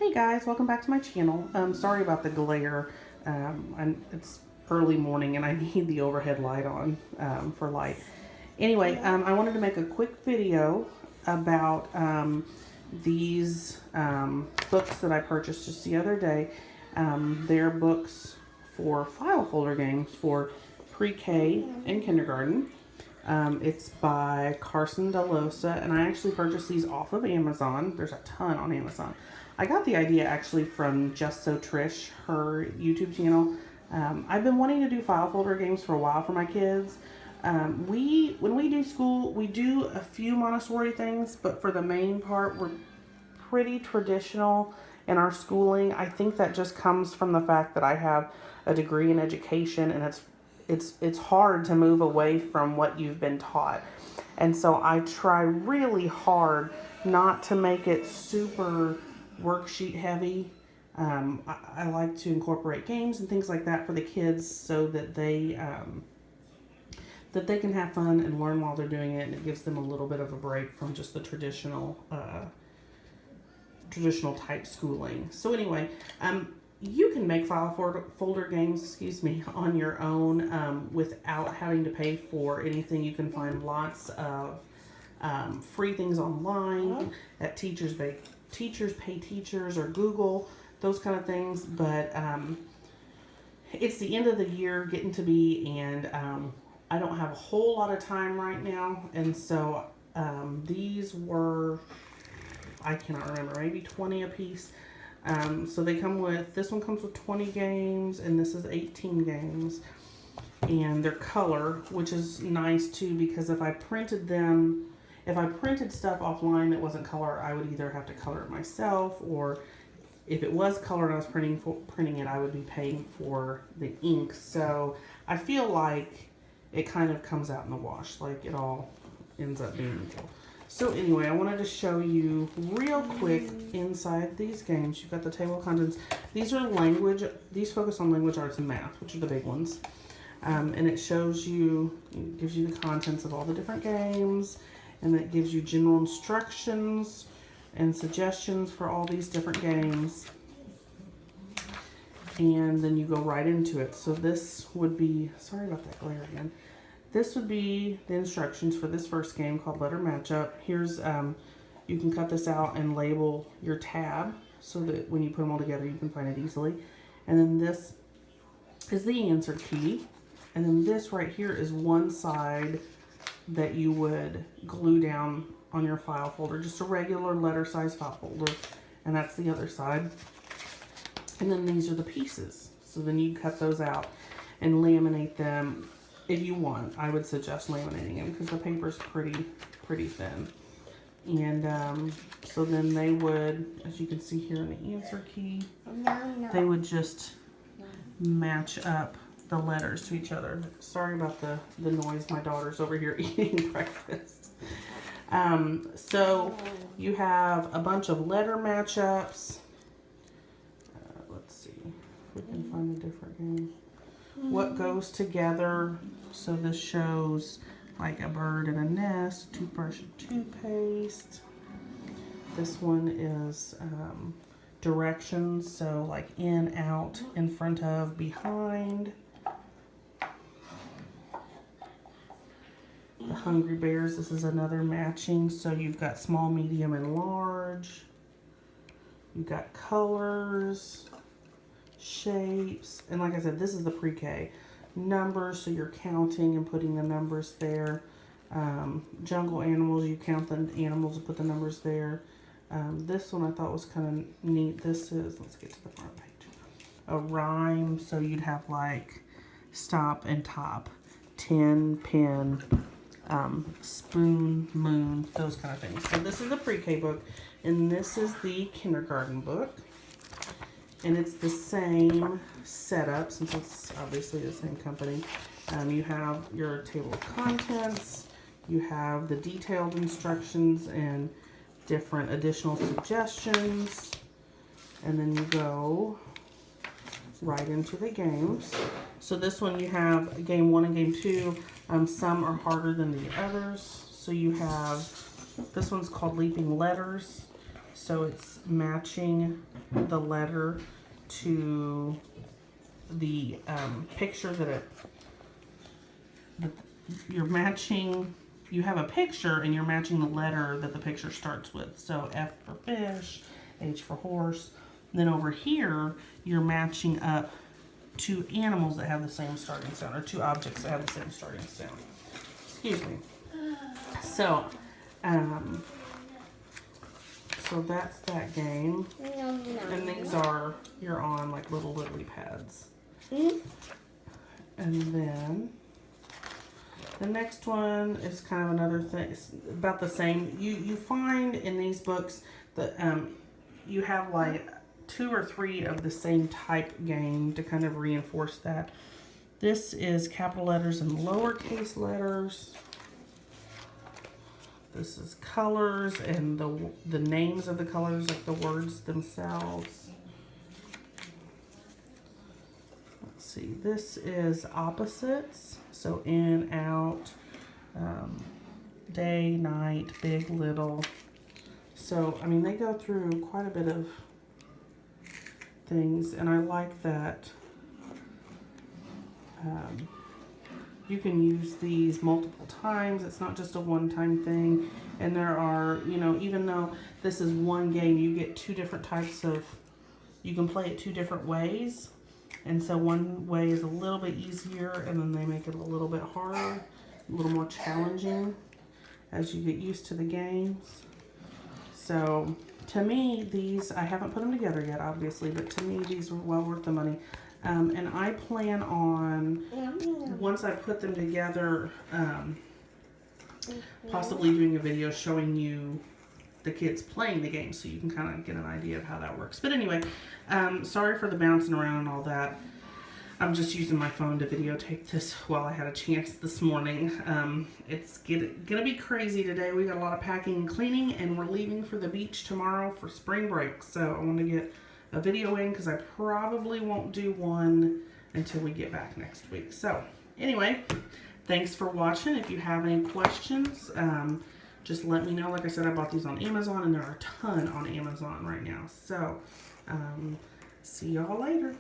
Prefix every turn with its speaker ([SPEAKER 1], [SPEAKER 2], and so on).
[SPEAKER 1] Hey guys, welcome back to my channel. Sorry about the glare. It's early morning and I need the overhead light on for light. Anyway, I wanted to make a quick video about these books that I purchased just the other day. They're books for file folder games for pre-K and kindergarten. It's by Carson, Dellosa, and I actually purchased these off of Amazon. There's a ton on Amazon. I got the idea actually from Just So Trish, her YouTube channel. I've been wanting to do file folder games for a while for my kids. When we do school, we do a few Montessori things, but for the main part, we're pretty traditional in our schooling. I think that just comes from the fact that I have a degree in education, and it's hard to move away from what you've been taught. And so I try really hard not to make it super worksheet heavy. I like to incorporate games and things like that for the kids so that they can have fun and learn while they're doing it, and it gives them a little bit of a break from just the traditional type schooling. So anyway, you can make file folder games, on your own without having to pay for anything. You can find lots of free things online at Teachers Pay Teachers or Google, those kind of things. But it's the end of the year getting to be, and I don't have a whole lot of time right now. And so these were, I cannot remember, maybe 20 a piece. So they come with, this one comes with 20 games, and this is 18 games. And they're color, which is nice too, because if I printed stuff offline that wasn't color, I would either have to color it myself, or if it was color and I was printing it, I would be paying for the ink. So I feel like it kind of comes out in the wash, like it all ends up being equal. So anyway, I wanted to show you real quick inside these games. You've got the table of contents. These focus on language, arts, and math, which are the big ones. And it gives you the contents of all the different games, and it gives you general instructions and suggestions for all these different games. And then you go right into it. So this would be, sorry about that glare again. This would be the instructions for this first game called Letter Matchup. Here's, you can cut this out and label your tab so that when you put them all together, you can find it easily. And then this is the answer key. And then this right here is one side that you would glue down on your file folder, just a regular letter size file folder. And that's the other side. And then these are the pieces. So then you cut those out and laminate them. If you want, I would suggest laminating them because the paper's pretty thin. And so then they would, as you can see here in the answer key, they would just match up the letters to each other. Sorry about the noise. My daughter's over here eating breakfast. So you have a bunch of letter matchups. Let's see if we can find a different game. What goes together? So this shows like a bird and a nest, a toothbrush and toothpaste. This one is directions, so like in, out, in front of, behind. The Hungry Bears, this is another matching. So you've got small, medium, and large. You've got colors, shapes, and like I said, this is the pre-K. Numbers, so you're counting and putting the numbers there. Jungle animals, you count the animals and put the numbers there. This one I thought was kind of neat. This is, let's get to the front page, a rhyme, so you'd have like stop and top, tin, pin, spoon, moon, those kind of things. So this is the pre-K book, and this is the kindergarten book. And it's the same setup, since it's obviously the same company. You have your table of contents, you have the detailed instructions and different additional suggestions, and then you go right into the games. So this one you have game 1 and game 2. Some are harder than the others. So you have, this one's called Leaping Letters. So it's matching the letter to the picture that you're matching. You have a picture and you're matching the letter that the picture starts with. So F for fish, H for horse. Then over here, you're matching up two animals that have the same starting sound, or two objects that have the same starting sound. Excuse me. So, so that's that game. And these are, you're on like little lily pads. And then the next one is kind of another thing. It's about the same. You find in these books that you have like 2 or 3 of the same type game to kind of reinforce that. This is capital letters and lowercase letters. This is colors and the names of the colors, like the words themselves. Let's see, this is opposites. So in, out, day, night, big, little. So, I mean, they go through quite a bit of things, and I like that you can use these multiple times. It's not just a one-time thing. And there are, you know, even though this is one game, you get 2 different types of, you can play it 2 different ways. And so one way is a little bit easier, and then they make it a little bit harder, a little more challenging as you get used to the games. So to me, these, I haven't put them together yet, obviously, but to me, these are well worth the money. And I plan on, once I put them together, possibly doing a video showing you the kids playing the game so you can kind of get an idea of how that works. But anyway, sorry for the bouncing around and all that. I'm just using my phone to videotape this while I had a chance this morning. It's gonna be crazy today. We got a lot of packing and cleaning, and we're leaving for the beach tomorrow for spring break. So I want to get a video in because I probably won't do one until we get back next week. So anyway, thanks for watching. If you have any questions, just let me know. Like I said, I bought these on Amazon, and there are a ton on Amazon right now. So see y'all later.